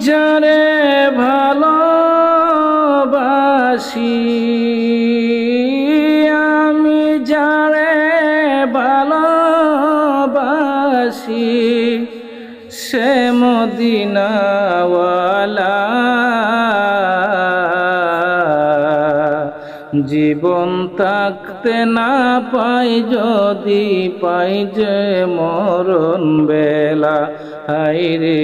যারে ভালোবাসি, আমি যারে ভালোবাসি, সে মদিনাওয়ালা। জীবন থাকতে না পাই যদি, পাই যে মরণ বেলা। হায়রে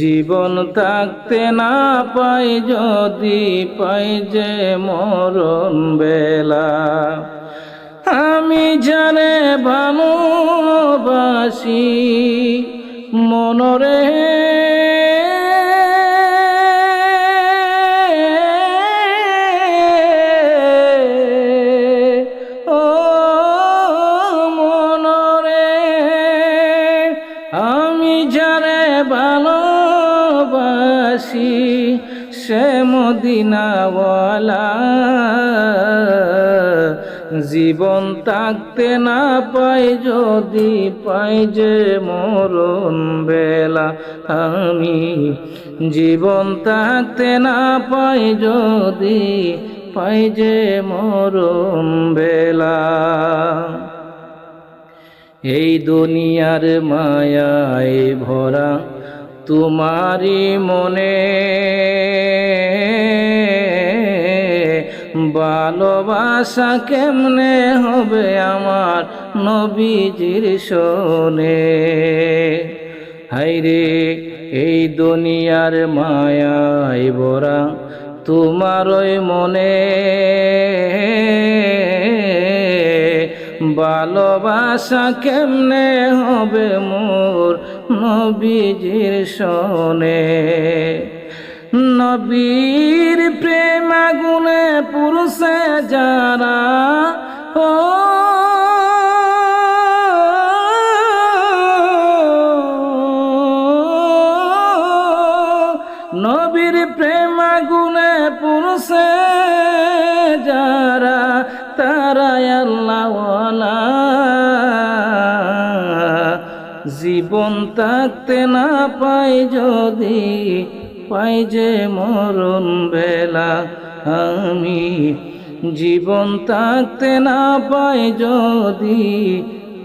জীবন থাকতে না পাই যদি, পাই যে মরণ বেলা। আমি যারে ভালোবাসি মনরে, ও মনরে, আমি যারে ভালোবাসি, সে মদিনাওয়ালা। জীবন থাকতে না পাই যদি, পাই যে মরণ বেলা। আমি জীবন থাকতে না পাই যদি, পাই যে মরণ বেলা। এই দুনিয়ার মায়ায় ভরা তোমারি মনে, ভালোবাসা কেমনে হবে আমার নবীজির শোনে। হায়রে এই দুনিয়ার মায়ায় ভরা তোমার ওই মনে, ভালোবাসা কেমনে হবে মোর নবীজির শোনে। নবীর প্রেম আগুনে পুরুষে যারা, ও নবীর প্রেম আগুনে পুরুষে যারা, তারা আল্লাহওয়ালা। জীবন থাকতে না পাই যদি, পাই যে মরণ বেলা। আমি জীবন থাকতে না পাই যদি,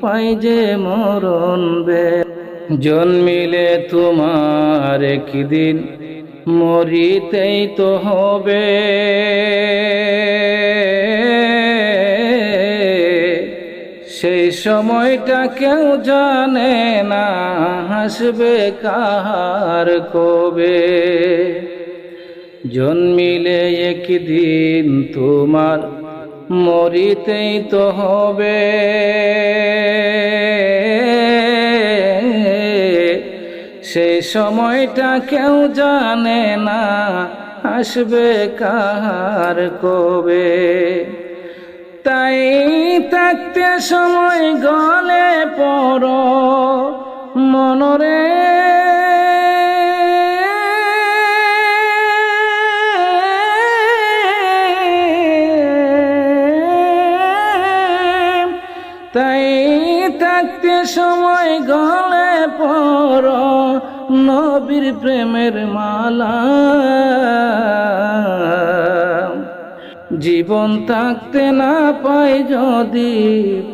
পাই যে মরণ বেলা। জন্মিলে তোমার একদিন মরিতেই তো হবে, সেই সময়টা কেউ জানে না, হাসবে কাহার কবে। জন্মিলে একদিন তোমার মরিতেই তো হবে, সেই সময়টা কেউ জানে না, আসবে কাহার কবে। তাই থাকতে সময় গলে পড় মনরে, তাই থাকতে সময় গলে পড় নবীর প্রেমের মালা। জীবন থাকতে না পাই যদি,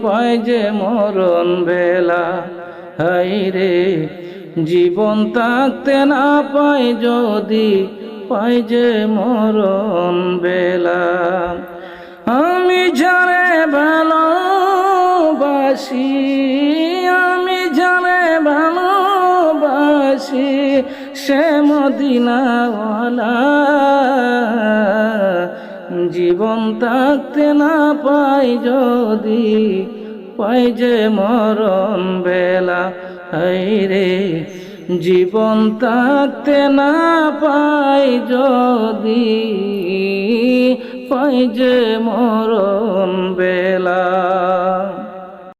পাই যে মরণ বেলা। হায়রে জীবন থাকতে না পাই যদি, পাই যে মরণ বেলা। আমি যারে ভালোবাসি, আমি যারে ভালোবাসি, সে মদিনাওয়ালা। জীবন থাকতে না পাই যদি, পাই যে মরণ বেলা। হায়রে জীবন থাকতে না পাই যদি, পাই যে মরণ বেলা।